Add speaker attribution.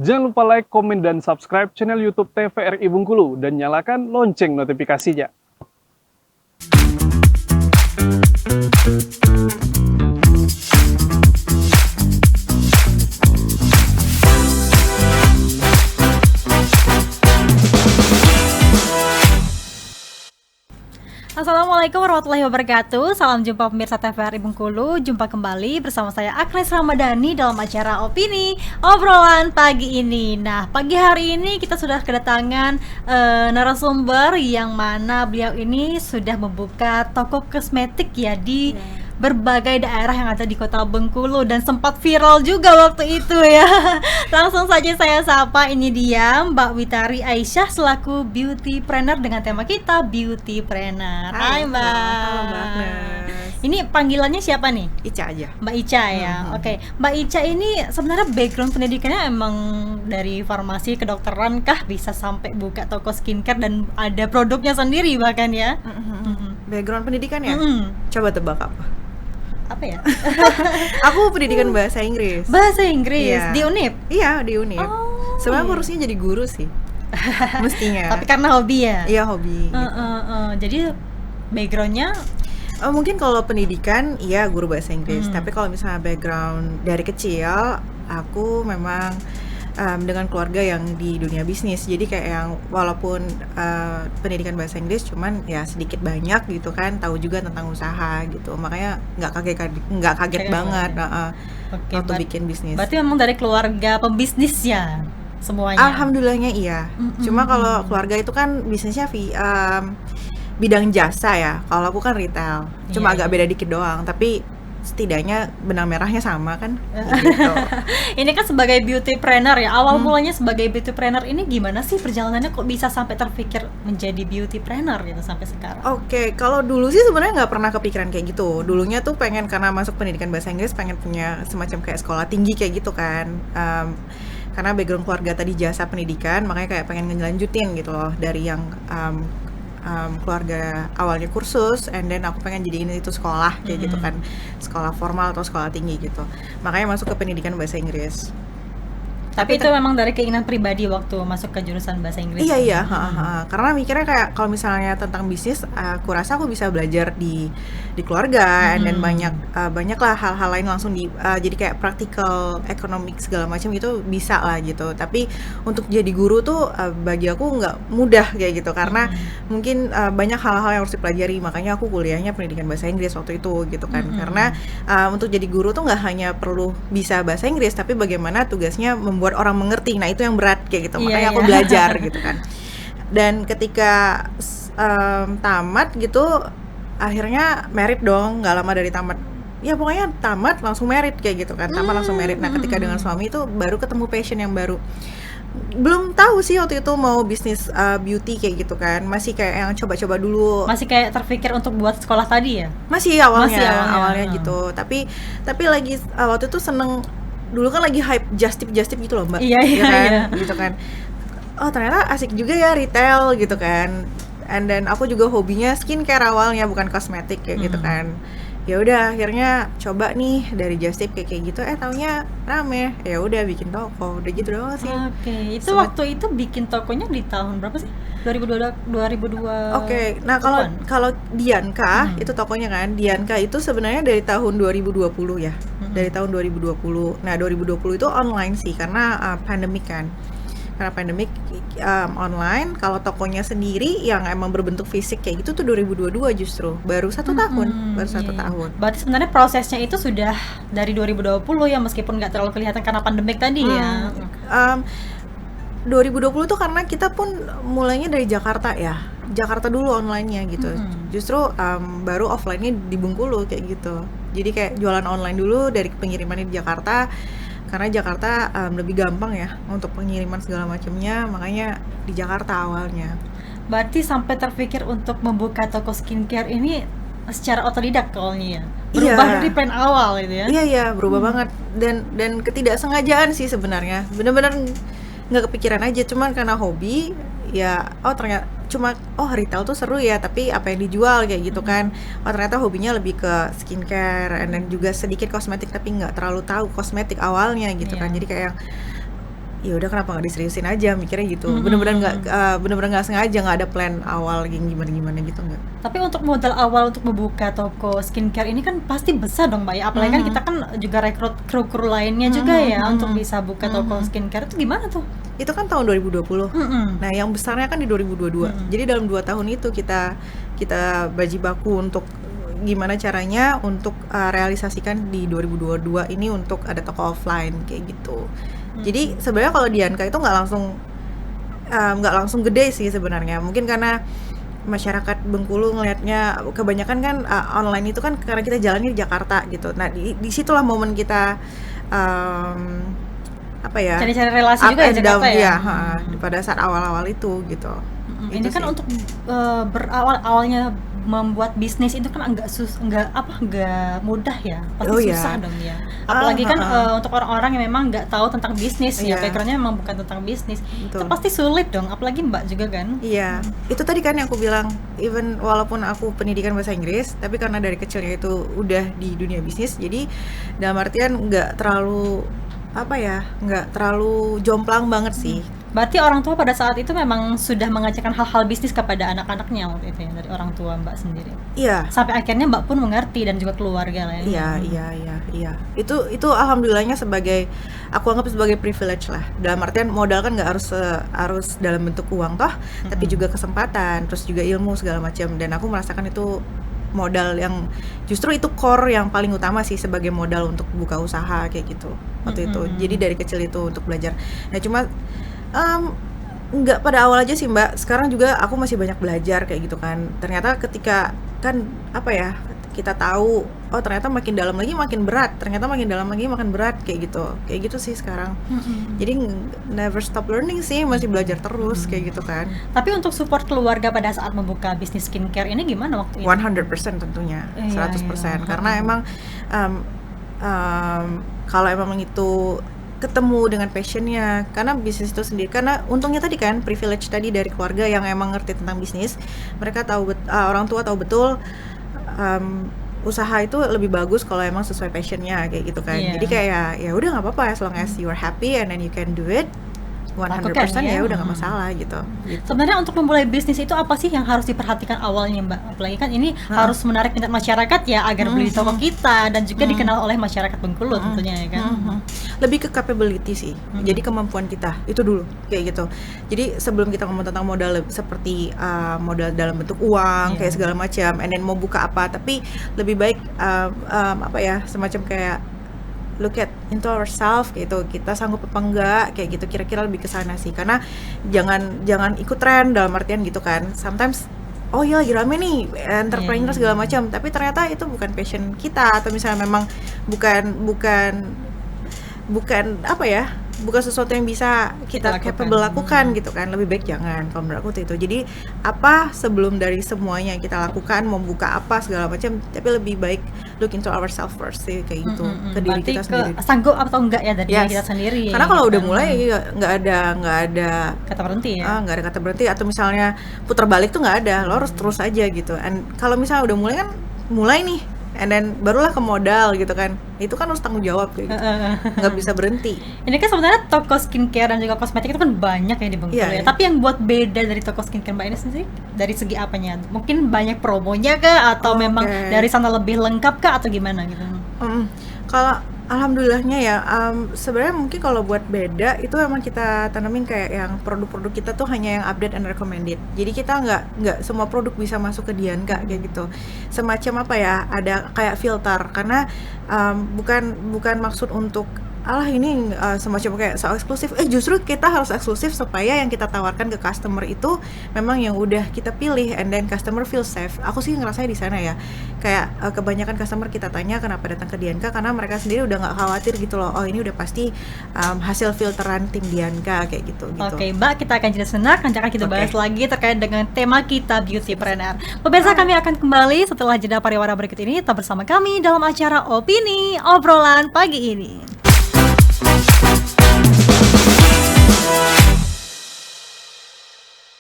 Speaker 1: Jangan lupa like, komen, dan subscribe channel YouTube TVRI Bengkulu dan nyalakan lonceng notifikasinya.
Speaker 2: Assalamualaikum warahmatullahi wabarakatuh. Salam jumpa pemirsa TVRI Bengkulu. Jumpa kembali bersama saya Agnes Ramadhani dalam acara Opini Obrolan Pagi ini. Nah, pagi hari ini kita sudah kedatangan narasumber yang mana beliau ini sudah membuka toko kosmetik ya di berbagai daerah yang ada di Kota Bengkulu dan sempat viral juga waktu itu ya. Langsung saja saya sapa, ini dia Mbak Witari Aisyah selaku beauty planner dengan tema kita beauty planner. Hai Mbak.
Speaker 3: Halo Mbak Agnes.
Speaker 2: Ini panggilannya siapa nih?
Speaker 3: Ica aja.
Speaker 2: Mbak Ica ya. Oke. Mbak Ica ini sebenarnya background pendidikannya emang dari farmasi kedokteran kah bisa sampai buka toko skincare dan ada produknya sendiri bahkan ya?
Speaker 3: Background pendidikan ya? Coba tebak apa ya? Aku pendidikan bahasa Inggris.
Speaker 2: Bahasa Inggris
Speaker 3: Iya.
Speaker 2: di Unip.
Speaker 3: Iya, di Unip.
Speaker 2: Oh,
Speaker 3: Sebenarnya aku
Speaker 2: iya.
Speaker 3: harusnya jadi guru sih. Mestinya.
Speaker 2: Tapi karena hobi ya.
Speaker 3: Iya, hobi.
Speaker 2: Jadi backgroundnya
Speaker 3: Mungkin kalau pendidikan, iya guru bahasa Inggris. Tapi kalau misalnya background dari kecil, aku memang dengan keluarga yang di dunia bisnis. Jadi kayak yang walaupun pendidikan bahasa Inggris, cuman ya sedikit banyak gitu kan, tahu juga tentang usaha gitu. Makanya nggak kaget banget
Speaker 2: Oke,
Speaker 3: waktu bikin bisnis.
Speaker 2: Berarti memang dari keluarga pembisnis ya semuanya.
Speaker 3: Alhamdulillahnya iya. Cuma kalau keluarga itu kan bisnisnya bidang jasa ya. Kalau aku kan retail. Cuma
Speaker 2: Iya,
Speaker 3: agak beda dikit doang, tapi setidaknya benang merahnya sama kan. Gitu.
Speaker 2: Ini kan sebagai beauty planner ya. Awal mulanya sebagai beauty planner ini gimana sih perjalanannya kok bisa sampai terpikir menjadi beauty planner gitu sampai sekarang?
Speaker 3: Oke, kalau dulu sih sebenarnya nggak pernah kepikiran kayak gitu. Dulunya tuh pengen karena masuk pendidikan bahasa Inggris, pengen punya semacam kayak sekolah tinggi kayak gitu kan. Karena background keluarga tadi jasa pendidikan, makanya kayak pengen ngelanjutin gitu loh dari yang keluarga awalnya kursus, and then aku pengen jadiin itu sekolah kayak gitu kan, sekolah formal atau sekolah tinggi gitu. Makanya masuk ke pendidikan bahasa Inggris.
Speaker 2: Tapi itu memang dari keinginan pribadi waktu masuk ke jurusan bahasa Inggris.
Speaker 3: Iya, karena mikirnya kayak kalau misalnya tentang bisnis, aku rasa aku bisa belajar di keluarga, dan banyak lah hal-hal lain langsung jadi kayak practical, economic segala macam gitu bisa lah gitu. Tapi untuk jadi guru tuh bagi aku nggak mudah kayak gitu karena mungkin banyak hal-hal yang harus dipelajari. Makanya aku kuliahnya pendidikan bahasa Inggris waktu itu gitu kan. Karena untuk jadi guru tuh nggak hanya perlu bisa bahasa Inggris, tapi bagaimana tugasnya membuat orang mengerti. Nah itu yang berat kayak gitu. Makanya aku belajar gitu kan. Dan ketika tamat gitu, akhirnya merit dong, nggak lama dari tamat. Ya pokoknya tamat langsung merit kayak gitu kan. Tamat langsung merit. Nah ketika dengan suami itu baru ketemu passion yang baru. Belum tahu sih waktu itu mau bisnis beauty kayak gitu kan. Masih kayak yang coba-coba dulu.
Speaker 2: Masih kayak terpikir untuk buat sekolah tadi ya?
Speaker 3: Masih awalnya gitu. Tapi lagi waktu itu seneng. Dulu kan lagi hype just tip gitu loh Mbak.
Speaker 2: Iya,
Speaker 3: kan? Gitu kan. Oh ternyata asik juga ya retail gitu kan. And then aku juga hobinya skincare awalnya, bukan kosmetik kayak gitu kan. Ya udah akhirnya coba nih dari just tip kayak gitu, taunya rame. Ya udah bikin toko, udah gitu doang sih.
Speaker 2: Oke, itu waktu itu bikin tokonya di tahun berapa sih? 2002.
Speaker 3: Oke, nah kalau Dianka itu tokonya kan, Dianka itu sebenarnya dari tahun 2020 ya, dari tahun 2020. Nah 2020 itu online sih karena pandemik kan, karena pandemik online. Kalau tokonya sendiri yang emang berbentuk fisik kayak gitu tuh 2022 justru, baru satu tahun, tahun.
Speaker 2: Berarti sebenarnya prosesnya itu sudah dari 2020 ya, meskipun nggak terlalu kelihatan karena pandemik tadi ya.
Speaker 3: 2020 tuh karena kita pun mulainya dari Jakarta ya, Jakarta dulu online-nya gitu. Justru baru offline-nya di Bengkulu kayak gitu. Jadi kayak jualan online dulu dari pengirimannya di Jakarta, karena Jakarta lebih gampang ya untuk pengiriman segala macamnya, makanya di Jakarta awalnya.
Speaker 2: Berarti sampai terpikir untuk membuka toko skincare ini secara otodidak awalnya ya? Berubah dari plan awal gitu ya?
Speaker 3: Iya, berubah banget. Dan ketidaksengajaan sih sebenarnya. Benar-benar nggak kepikiran aja, cuman karena hobi ya. Ternyata cuma retail tuh seru ya, tapi apa yang dijual kayak gitu kan. Ternyata hobinya lebih ke skincare, dan juga sedikit kosmetik, tapi nggak terlalu tahu kosmetik awalnya gitu kan. Jadi kayak ya udah kenapa nggak diseriusin aja, mikirnya gitu. Bener-bener nggak sengaja, nggak ada plan awal yang gimana gitu, nggak.
Speaker 2: Tapi untuk modal awal untuk membuka toko skincare ini kan pasti besar dong Mbak ya. Apalagi kan kita kan juga rekrut kru-kru lainnya juga ya untuk bisa buka toko skincare, itu gimana tuh?
Speaker 3: Itu kan tahun 2020. Nah, yang besarnya kan di 2022. Jadi dalam 2 tahun itu kita bajibaku untuk gimana caranya untuk realisasikan di 2022 ini untuk ada toko offline kayak gitu. Jadi sebenarnya kalau Dianka itu nggak langsung gede sih sebenarnya. Mungkin karena masyarakat Bengkulu ngelihatnya kebanyakan kan online itu kan karena kita jalannya di Jakarta gitu. Nah, di situlah momen kita
Speaker 2: cari-cari relasi
Speaker 3: up
Speaker 2: juga ya
Speaker 3: and
Speaker 2: Jakarta
Speaker 3: down,
Speaker 2: ya.
Speaker 3: Pada saat awal-awal itu gitu.
Speaker 2: Ini
Speaker 3: Itu
Speaker 2: kan
Speaker 3: sih.
Speaker 2: untuk awalnya membuat bisnis itu kan nggak mudah ya, pasti
Speaker 3: Oh, iya.
Speaker 2: susah dong ya. Apalagi kan untuk orang-orang yang memang nggak tahu tentang bisnis ya,
Speaker 3: Iya.
Speaker 2: backgroundnya memang bukan tentang bisnis. Itu
Speaker 3: Betul.
Speaker 2: pasti sulit dong, apalagi Mbak juga kan.
Speaker 3: Iya, itu tadi kan yang aku bilang, even walaupun aku pendidikan bahasa Inggris, tapi karena dari kecilnya itu udah di dunia bisnis, jadi dalam artian nggak terlalu jomplang banget sih.
Speaker 2: Berarti orang tua pada saat itu memang sudah mengajarkan hal-hal bisnis kepada anak-anaknya waktu itu ya, dari orang tua Mbak sendiri.
Speaker 3: Iya,
Speaker 2: Sampai akhirnya Mbak pun mengerti dan juga keluarga lainnya.
Speaker 3: iya. Itu alhamdulillahnya aku anggap sebagai privilege lah. Dalam artian modal kan nggak harus dalam bentuk uang toh, tapi juga kesempatan, terus juga ilmu segala macam. Dan aku merasakan itu modal yang justru itu core yang paling utama sih sebagai modal untuk buka usaha kayak gitu waktu itu. Jadi dari kecil itu untuk belajar. Nah cuma nggak pada awal aja sih Mbak. Sekarang juga aku masih banyak belajar kayak gitu kan. Ternyata ketika kan kita tahu ternyata makin dalam lagi makin berat, ternyata makin dalam lagi makin berat kayak gitu sih sekarang. Jadi never stop learning sih, masih belajar terus kayak gitu kan.
Speaker 2: Tapi untuk support keluarga pada saat membuka bisnis skincare ini gimana waktu itu?
Speaker 3: 100% tentunya, 100%.
Speaker 2: Iya.
Speaker 3: Karena emang kalau emang itu ketemu dengan passionnya, karena bisnis itu sendiri, karena untungnya tadi kan privilege tadi dari keluarga yang emang ngerti tentang bisnis, mereka tahu orang tua tahu betul usaha itu lebih bagus kalau emang sesuai passionnya kayak gitu kan.
Speaker 2: Iya.
Speaker 3: Jadi kayak ya udah nggak apa-apa, as long as you are happy and then you can do it 100%
Speaker 2: Lakukan,
Speaker 3: ya
Speaker 2: ya.
Speaker 3: udah nggak masalah gitu.
Speaker 2: Sebenarnya untuk memulai bisnis itu apa sih yang harus diperhatikan awalnya Mbak? Apalagi kan ini harus menarik minat masyarakat ya agar beli di toko kita dan juga dikenal oleh masyarakat Bengkulu tentunya ya kan.
Speaker 3: Lebih ke capability sih, jadi kemampuan kita itu dulu kayak gitu. Jadi sebelum kita ngomong tentang modal seperti modal dalam bentuk uang kayak segala macam, and then mau buka apa, tapi lebih baik semacam kayak look at into ourselves gitu, kita sanggup apa enggak kayak gitu, kira-kira lebih ke sana sih. Karena jangan ikut tren dalam artian gitu kan. Sometimes oh iya lagi rame nih entrepreneur segala macam, tapi ternyata itu bukan passion kita, atau misalnya memang bukan sesuatu yang bisa kita capable lakukan gitu kan. Lebih baik jangan, kalau menurut aku itu. Jadi sebelum dari semuanya yang kita lakukan, mau buka apa segala macam, tapi lebih baik look into ourselves first sih kayak gitu, ke diri
Speaker 2: Berarti
Speaker 3: kita sendiri.
Speaker 2: sanggup atau enggak ya dari diri kita sendiri.
Speaker 3: Karena kalau
Speaker 2: gitu
Speaker 3: udah
Speaker 2: kan.
Speaker 3: mulai nggak ada
Speaker 2: Kata berhenti ya.
Speaker 3: nggak ada kata berhenti, atau misalnya putar balik tuh nggak ada, lo harus terus aja gitu. And kalau misalnya udah mulai kan mulai nih, and then barulah ke modal gitu kan, itu kan harus tanggung jawab kayak gitu, nggak bisa berhenti.
Speaker 2: Ini kan sebenarnya toko skincare dan juga kosmetik itu kan banyak ya di Bengkulu ya.
Speaker 3: Iya.
Speaker 2: Tapi yang buat beda dari toko skincare Mbak ini sendiri dari segi apanya? Mungkin banyak promonya kah atau memang dari sana lebih lengkap kah atau gimana gitu?
Speaker 3: Kalau alhamdulillahnya ya, sebenarnya mungkin kalau buat beda itu emang kita tanamin kayak yang produk-produk kita tuh hanya yang update and recommended. Jadi kita nggak semua produk bisa masuk ke Dianka kayak gitu. Semacam ada kayak filter, karena bukan maksud untuk ini semacam kayak so eksklusif. Justru kita harus eksklusif supaya yang kita tawarkan ke customer itu memang yang udah kita pilih, and then customer feel safe. Aku sih ngerasanya di sana ya. Kayak kebanyakan customer kita tanya kenapa datang ke Dianka, karena mereka sendiri udah nggak khawatir gitu loh. Oh ini udah pasti hasil filteran tim Dianka kayak gitu.
Speaker 2: Oke, Mbak, kita akan jeda sejenak, nanti akan kita bahas lagi terkait dengan tema kita Beautypreneur. Pemirsa, kami akan kembali setelah jeda pariwara berikut ini. Tetap bersama kami dalam acara Opini Obrolan Pagi ini.